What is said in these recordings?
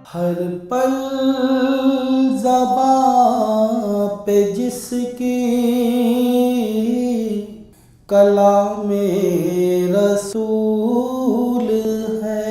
हर पल ज़बां पे जिसकी कलामे रसूल है।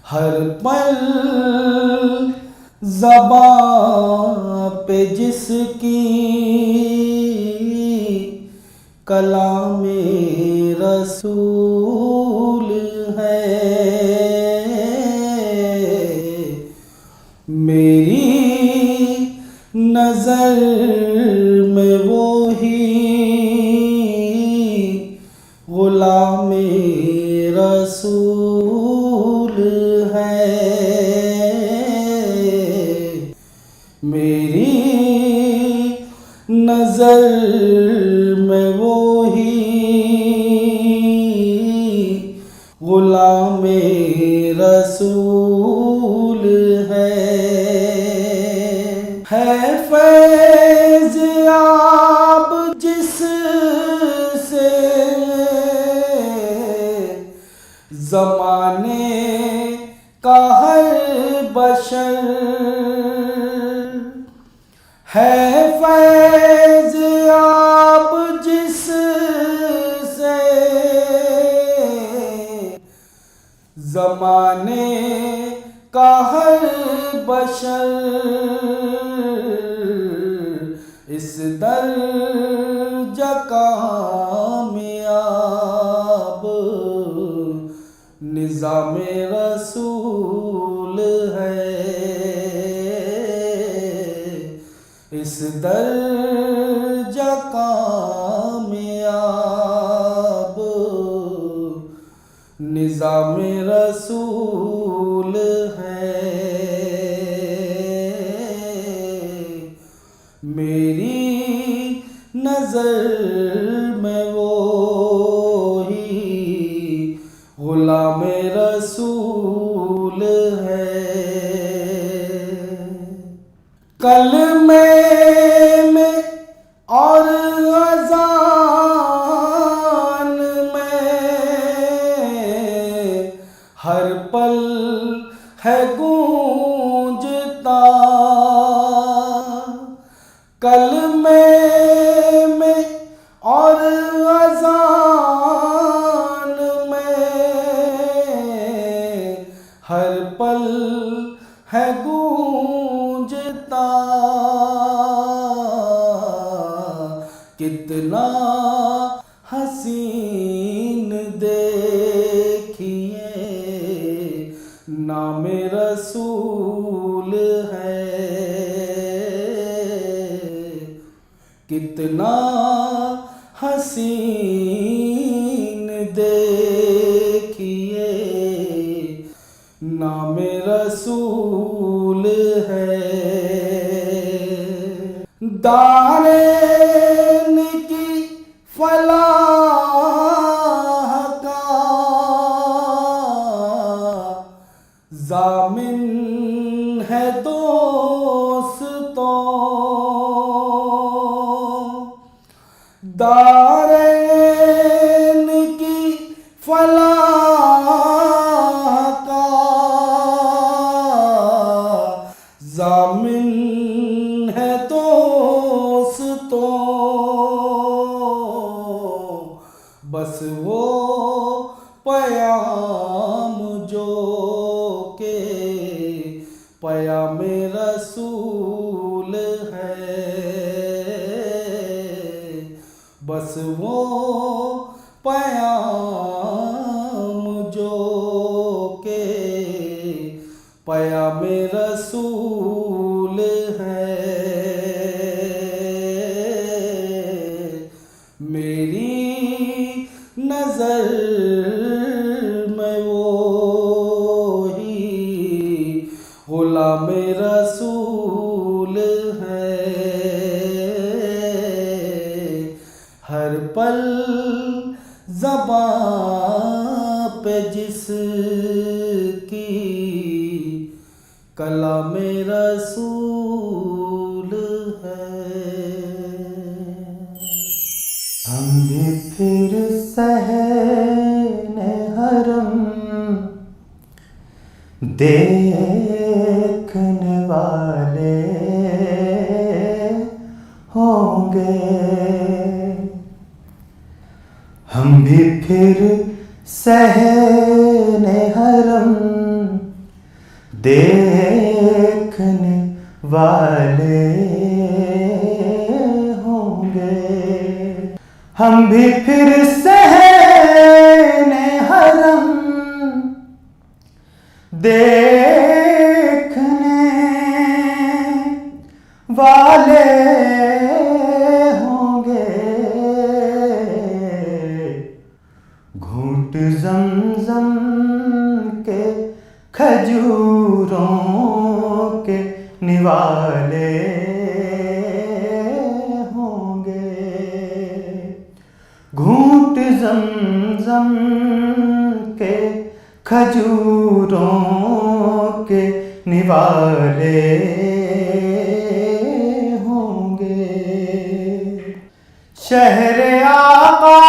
हर पल ज़बां पे जिसकी कलामे रसूल है। मेरी नज़र में वो ही ग़ुलामे रसूल है। मेरी नज़र में वो ही ग़ुलामे रसूल है। फैज़ याब जिससे ज़माने का हर बशर है। फैज़ याब जिससे ज़माने का हर बशर इस दर्जा कामयाब निज़ामे रसूल है। इस दर्जा कामयाब निज़ामे रसूल है। मेरी नज़र में वो ही ग़ुलामे रसूल है। कलमे में और अज़ान में हर पल है गूंजता। कलमे में और अज़ान में हर पल है गूंजता। कितना हसीन देखिए नामे रसूल है। कितना हसीन देखिए नामे रसूल है। दारैन की फलाह का ज़ामिन है दोस्तों। दारैन की फलाह का ज़ामिन है दोस्तों। बस वो पयाम जो के पयामे रसूल है। बस वो पयाम जो के पयामे रसूल है। मेरी नज़र में वो ही ग़ुलामे रसूल है। हर पल ज़बां पे जिसकी कलामे रसूल है। हम भी फिर सहने हरम देखने वाले होंगे। हम भी फिर सहने हरम देखने वाले होंगे। हम भी फिर सहने हरम देखने वाले होंगे। घूंट ज़मज़म के खजूरों के निवाले होंगे। घूंट ज़मज़म के खजूरों के निवाले होंगे। शहर आका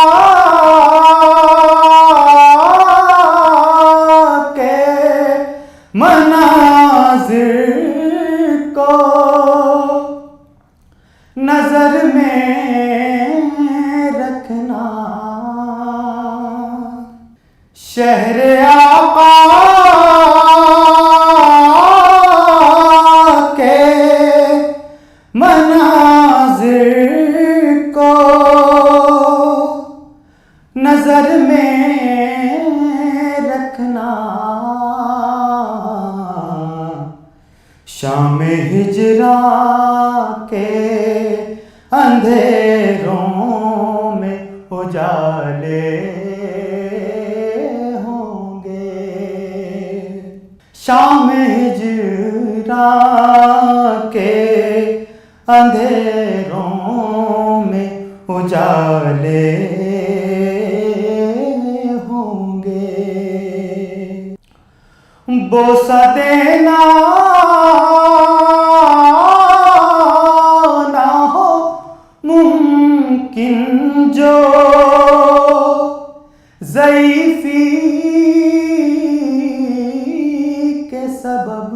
के मनाज़िर को नजर में रखना। शहर आका के मनाज़िर को नजर में रखना। शाम हिजरा के अंधेरों में उजाले होंगे। शाम हिजरा के अंधेरों में उजाले होंगे। बोसा देना ना हो मुमकिन जो ज़ईफ़ी के सबब।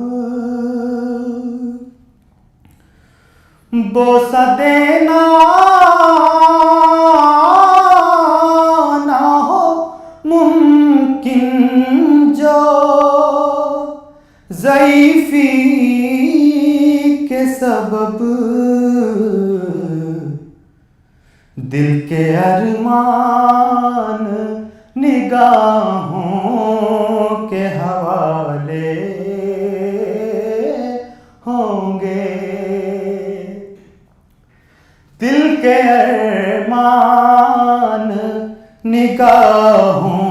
बोसा देना ना हो मुमकिन जो ज़ईफ़ी के सबब। दिल के अरमान निगाहों के हवाले होंगे। दिल के अरमान निगाहों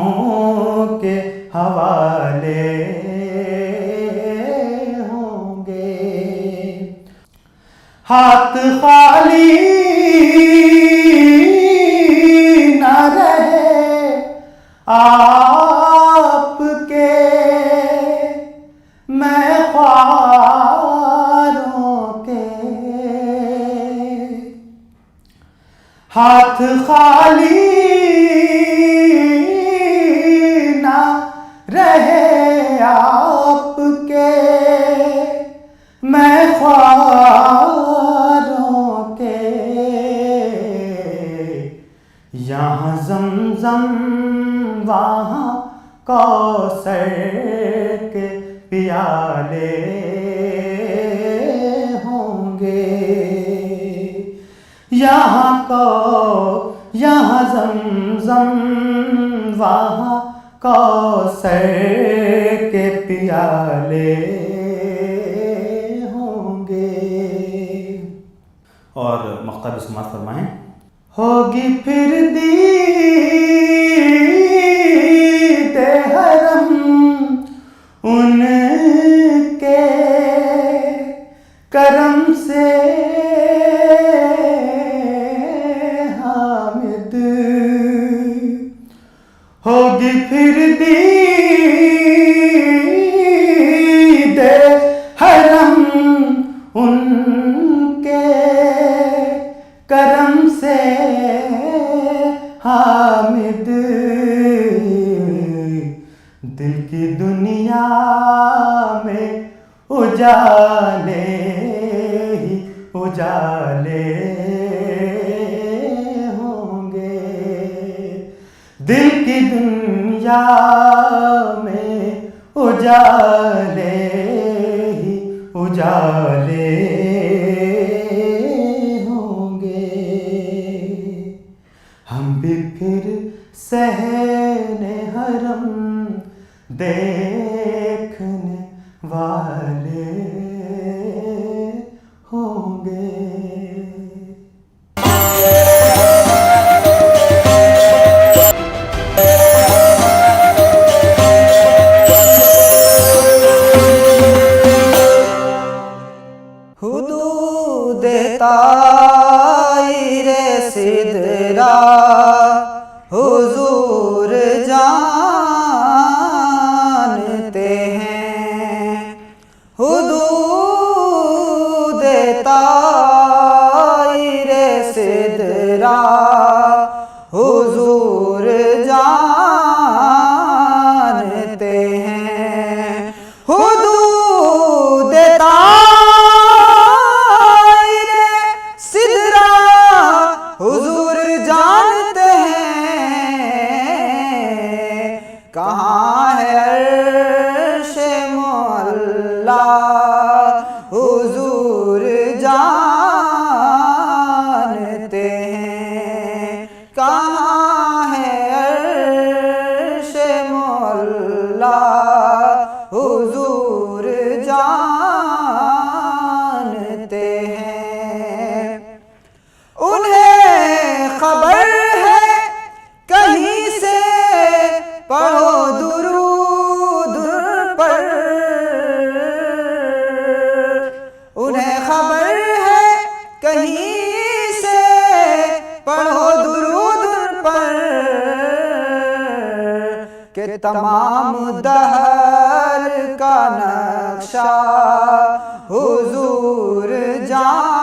के हवाले होंगे। हाथ खाली न रहे आपके, मैं ख्वारों के। हाथ खाली न रहे आपके, मैं ख्वारों के। यहाँ ज़मज़म वहाँ कौसर के पियाले होंगे। यहाँ ज़मज़म वहाँ कौसर के पियाले होंगे। और मक़ता भी समाअत फरमाएं। होगी फिर दीदे हरम उनके करम से हामिद। होगी फिर दीदे हरम उनके करम से हामिद। दिल की दुनिया उजाले ही उजाले होंगे। दिल की दुनिया में उजाले ही उजाले होंगे। हम भी फिर सहने हरम देखने वाले होंगे। हुदूद ताइरे सिदरा हुजूर जानते हैं। हुदूद ताइरे सिदरा हुजूर जानते हैं। हुदूद हुजूर जानते हैं। कहाँ है अर्शे मौला हुजूर जानते हैं। कहाँ है अर्शे मौला हुजूर जानते हैं। उन्हें खबर है कहीं से पढ़ो दुरूद पर। उन्हें खबर है कहीं से पढ़ो दुरूद पर कि तमाम दहर का नक्शा हुजूर जानते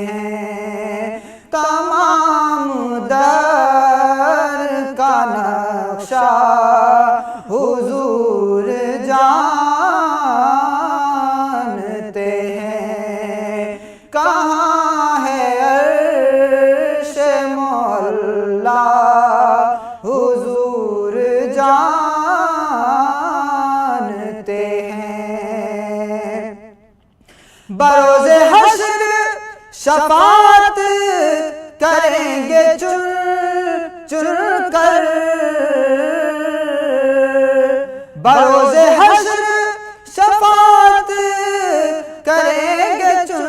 हैं। तमाम दर का नक्शा हुजूर जानते हैं। कहाँ है अर्शे मौला हुजूर जानते हैं। बरोज़े हश्र शफाअत करेंगे चुन चुन कर। बरोज़े हश्र शफाअत करेंगे चुन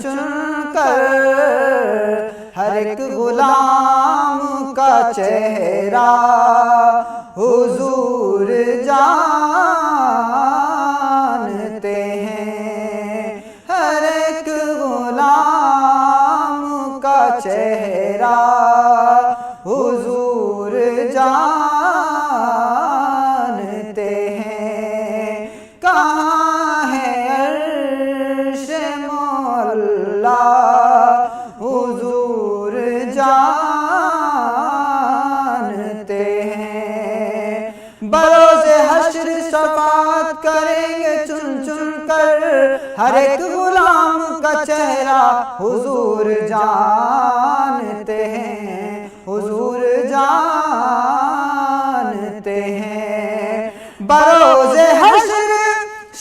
चुन कर। हर एक गुलाम का चेहरा हुजूर जानते हैं। हर एक गुलाम का चेहरा हुजूर जानते हैं। कहाँ है अर्शे मौला हुजूर जानते हैं। बरोज़े हश्र शफाअत करेंगे चुन चुन कर। हर एक गुलाम का चेहरा हुजूर जानते हैं। हुजूर जानते हैं। बरोज़े हश्र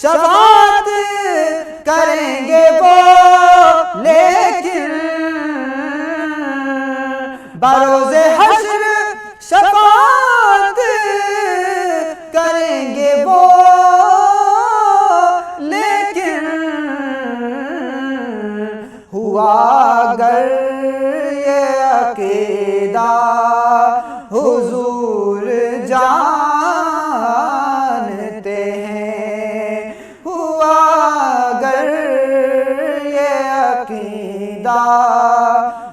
शफाअत करेंगे वो लेकिन। बरोज़े हश्र शफाअत करेंगे वो लेकिन। हुआ अगर ये अकीदा हुजूर जानते हैं। हुआ अगर ये अकीदा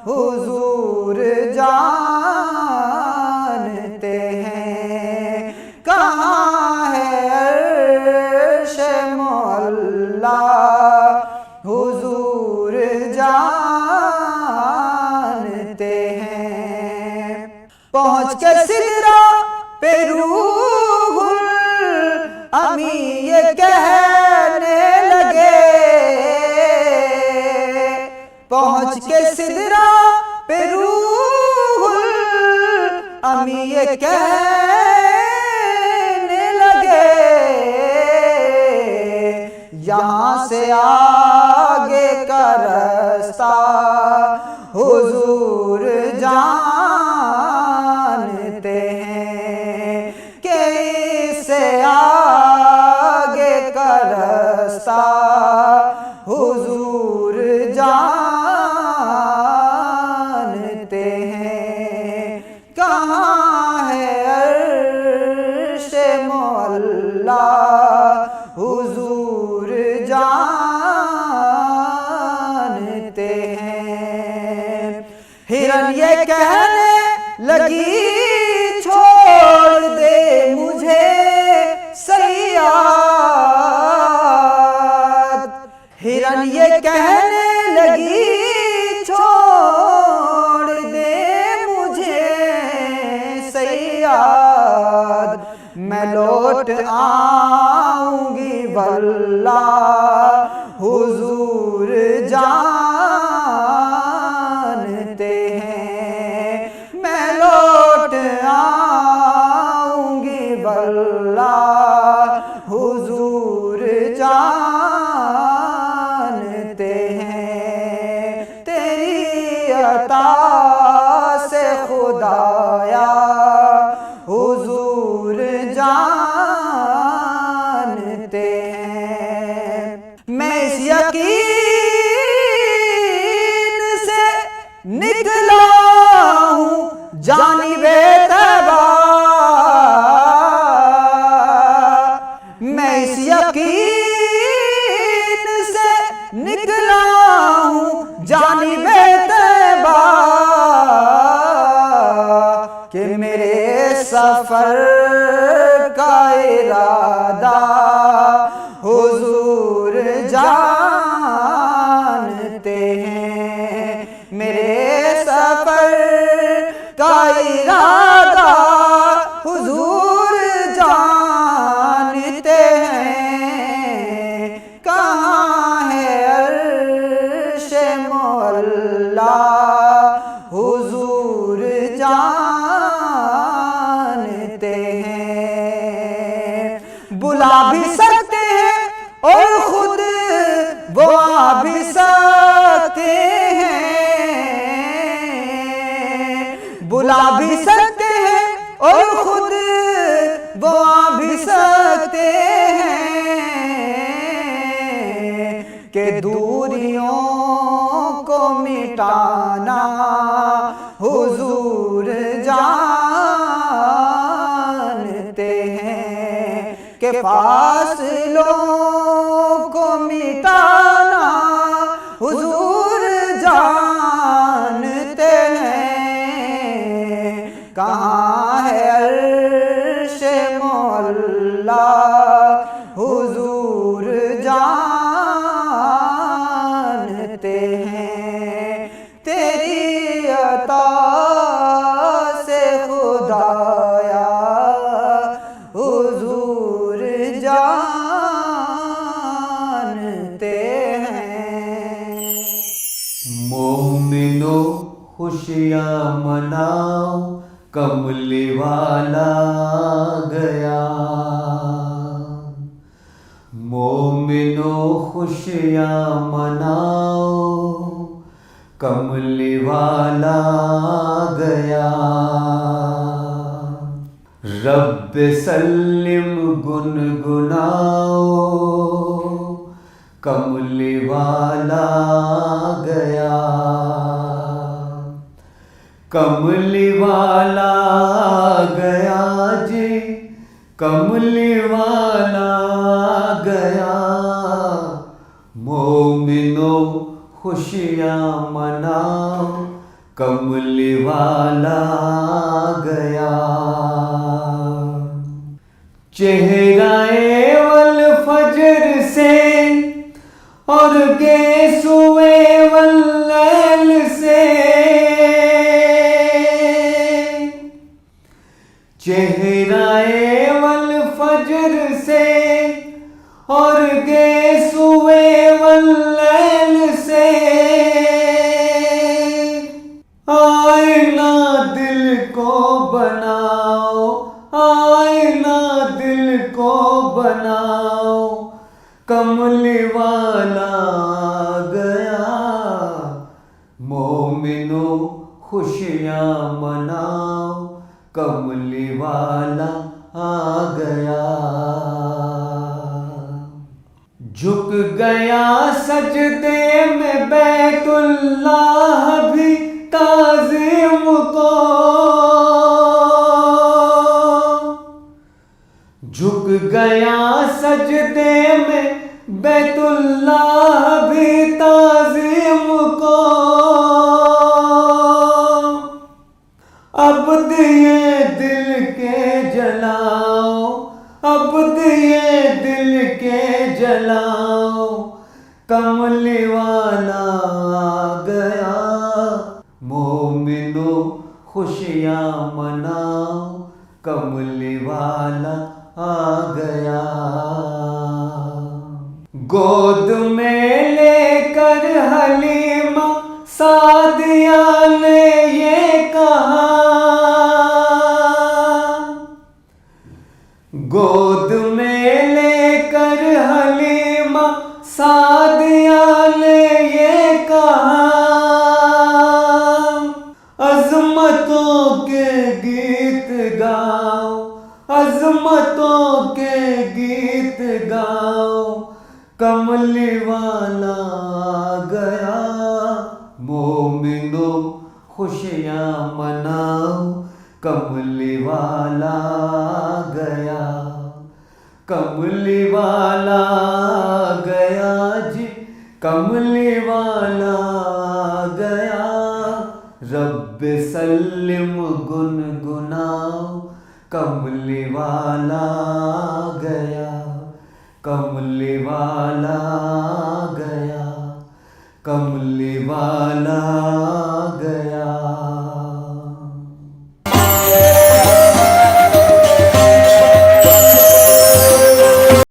हुजूर जानते हैं। कहाँ है अर्शे मौला हुजूर जानते हैं। पहुँच के सिदरा पे रूहुल अमी ये कहने लगे, पहुंच के सिदरा पे रूहुल अमी ये कहने लगे, यहाँ से आगे का रास्ता हुजूर जानते हैं, कि इससे आगे का रास्ता हुजूर जानते हैं। कहाँ है अर्शे मौला हुजूर जानते हैं। हिरन ये कहने लगी छोड़ दे मुझे सैयाद, हिरन ये कहने लगी छोड़ दे मुझे सैयाद, मैं लौट आऊंगी वल्ला हुजूर जानते हैं, मैं लौट आऊंगी वल्ला हुजूर जानते हैं। तेरी अता से खुदाया हुजूर जानते हैं। मैं इस यकीन से निकला हूँ जानिबे तैबा, मैं इस यकीन से निकला हूँ जानिबे तैबा, कि मेरे सफर का इरादा हुजूर जानते हैं, मेरे सफर का इरादा हुजूर जानते हैं। कहाँ है अर्शे मौला हुजूर जानते हैं। बुला भी सकते हैं और खुद वो आ भी सकते हैं, बुला भी सकते हैं और खुद वो आ भी सकते हैं, कि दूरियों को मिटाना हुजूर जानते हैं, कि फासलों को मिटाना हुजूर जानते हैं। कहाँ है अर्शे मौला हुजूर जानते हैं। तेरी अता से खुदाया हुजूर जानते हैं। मोमिनो खुशियाँ मनाओ, कमली वाला गया। मोमिनो खुशियाँ मनाओ, कमली वाला गया। रब सल्लिम गुनगुनाओ, कमली वाला गया। कमली वाला गया जी, कमली वाला गया। मोमिनो खुशियाँ मनाओ, कमली वाला गया। चेहराए वल फजर से और गेसुए वल्लैल से, चेहराए वल फजर से आईना दिल को बनाओ, आईना दिल को बनाओ, कमली वाला आ गया, मोमिनो खुशियाँ मनाओ, कमली वाला आ गया। झुक गया सजदे में बैतुल्लाह भी ताज़ीम को, झुक गया सजदे में बैतुल्लाह भी ताज़ीम को। अब दिए दिल के जलाओ, अब दिए दिल के जलाओ, कमली वाला आ गया, मोमिनो खुशियाँ मनाओ, कमली वाला आ गया। गोद में लेकर हलीमा सादिया ने ये कहा, गोद में लेकर हलीमा सादिया ने ये कहा, अज़मतों के गीत गाओ, अज़मतों के गीत गाओ, कमली वाला आ गया, मोमिनो खुशियाँ मनाओ, कमली वाला आ गया, कमली वाला आ गया जी, कमली वाला आ गया। रब्बे सल्लिम गुनगुनाओ, कमली वाला आ गया, कमली वाला आ गया, कमली वाला